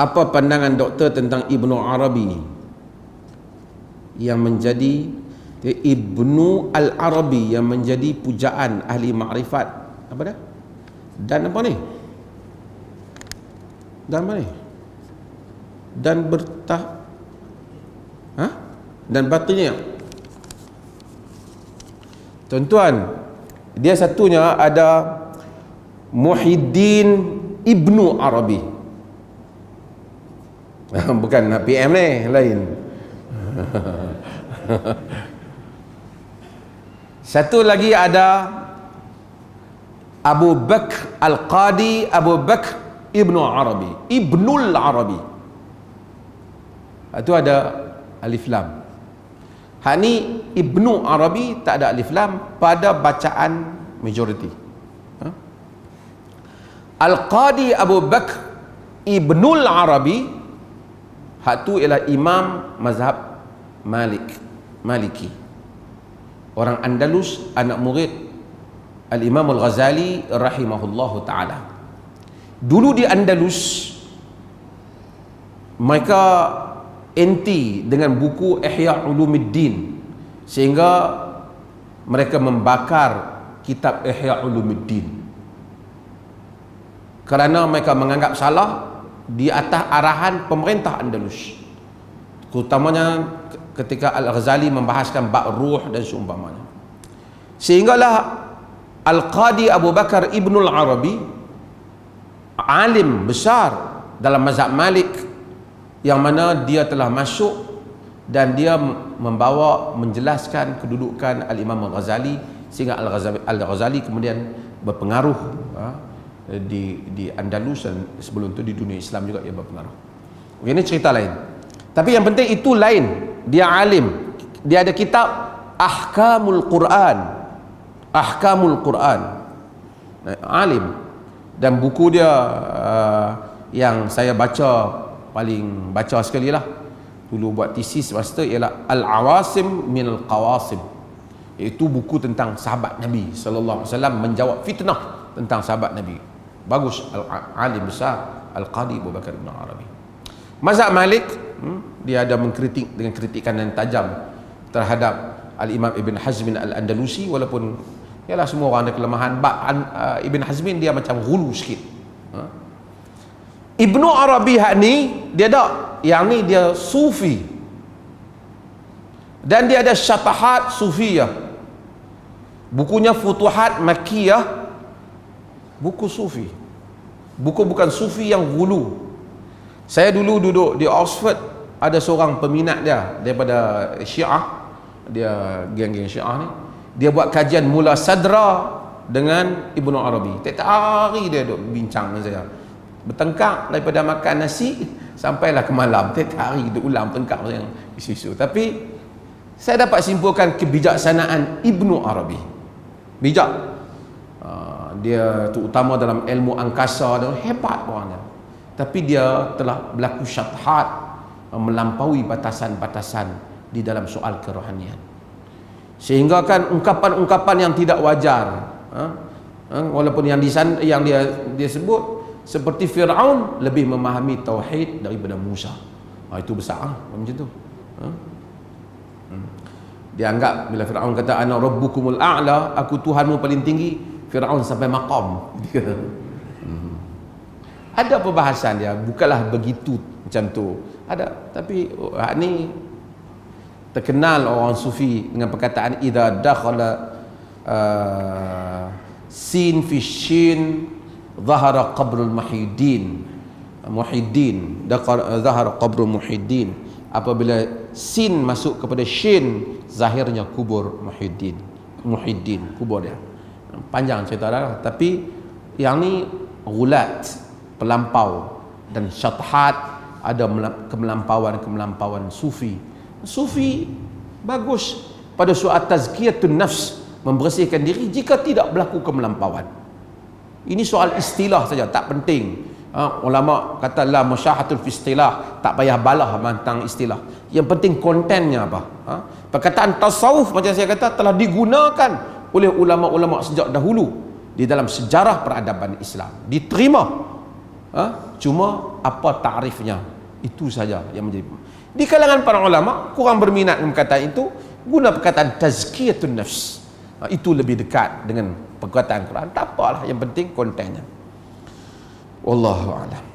Apa pandangan doktor tentang Ibnu Arabi yang menjadi Ibnu Al-Arabi yang menjadi pujaan ahli makrifat apa dah? Dan apa ni? Dan apa ni? Dan dan batinnya. Tuan-tuan, dia satunya ada Muhyiddin Ibnu Arabi. Bukan PM ni, lain. Satu lagi ada Abu Bakr Al-Qadi Abu Bakr Ibnu Arabi, Ibnul Arabi. Itu ada alif lam. Hak ni Ibnu Arabi tak ada alif lam pada bacaan majority. Al-Qadi Abu Bakr Ibnul Arabi, hak tu ialah imam mazhab Maliki, orang Andalus, anak murid Al-Imam Al-Ghazali rahimahullahu ta'ala. Dulu di Andalus mereka anti dengan buku Ihya Ulumuddin, sehingga mereka membakar kitab Ihya Ulumuddin kerana mereka menganggap salah di atas arahan pemerintah Andalus, terutamanya ketika Al-Ghazali membahaskan bab ruh dan seumpamanya. Sehinggalah Al-Qadi Abu Bakar Ibnul Arabi, alim besar dalam mazhab Malik, yang mana dia telah masuk dan dia menjelaskan kedudukan Al-Imam Al-Ghazali, sehingga Al-Ghazali kemudian berpengaruh di Andalus, dan sebelum itu di dunia Islam juga dia berpengaruh. Ini cerita lain. Tapi yang penting itu lain. Dia alim. Dia ada kitab Ahkamul Quran. Ahkamul Quran. Alim. Dan buku dia yang saya paling baca sekali lah, dulu buat tesis master, ialah Al-Awasim Minal Qawasim. Itu buku tentang sahabat Nabi sallallahu alaihi wasallam, menjawab fitnah tentang sahabat Nabi. Bagus. Alim besar Al-Qadi Abu Bakar Ibn Arabi. Mazhab Malik, dia ada mengkritik dengan kritikan yang tajam terhadap Al-Imam Ibn Hazmin Al-Andalusi, walaupun ialah semua orang ada kelemahan. Ibn Hazmin dia macam ghulu sikit. Ibnu Arabi hak ni dia tak, yang ni dia sufi, dan dia ada syatahat sufiyah. Bukunya Futuhat Makkiyah, buku sufi, buku bukan sufi yang ghulu. Saya dulu duduk di Oxford, ada seorang peminat dia daripada Syiah, dia geng-geng Syiah ni, dia buat kajian mula sadra dengan Ibnu Arabi. Tiap hari dia duduk bincang dengan saya, bertengkar daripada makan nasi sampailah ke malam, tiap hari duduk ulang tengkar dengan isu-isu. Tapi saya dapat simpulkan kebijaksanaan Ibnu Arabi. Bijak. Dia terutama dalam ilmu angkasa, dan hebat orangnya. Tapi dia telah berlaku syathat, melampaui batasan-batasan di dalam soal kerohanian, sehingga kan ungkapan-ungkapan yang tidak wajar, walaupun yang dia sebut seperti Fir'aun lebih memahami tauhid daripada Musa. Itu besar macam tu. Dia anggap bila Fir'aun kata ana rabbukumul a'la, aku Tuhanmu paling tinggi, Fir'aun sampai maqam. Ada perbahasan dia, bukanlah begitu macam tu. Ada, tapi hak ni terkenal orang sufi dengan perkataan idza dakhala sin fi shin zahara qabrul Muhyiddin. Zahara qabrul Muhyiddin. Apabila sin masuk kepada shin, zahirnya kubur Muhyiddin, kubur dia. Panjang cerita dah, tapi yang ni gulat, pelampau, dan syathat, ada kemelampauan sufi. Sufi bagus pada soal tazkiyatun nafs, membersihkan diri jika tidak berlaku kemelampauan. Ini soal istilah saja, tak penting. Ulama kata la musyahatul fi istilah, tak payah balah tentang istilah. Yang penting kontennya apa. Perkataan tasawuf macam saya kata telah digunakan oleh ulama-ulama sejak dahulu di dalam sejarah peradaban Islam, diterima Cuma apa takrifnya, itu saja yang menjadi. Di kalangan para ulama kurang berminat dengan perkataan itu, guna perkataan tazkiyatun nafs. Itu lebih dekat dengan perkataan Quran. Tak apalah, yang penting kontennya. Wallahu a'lam.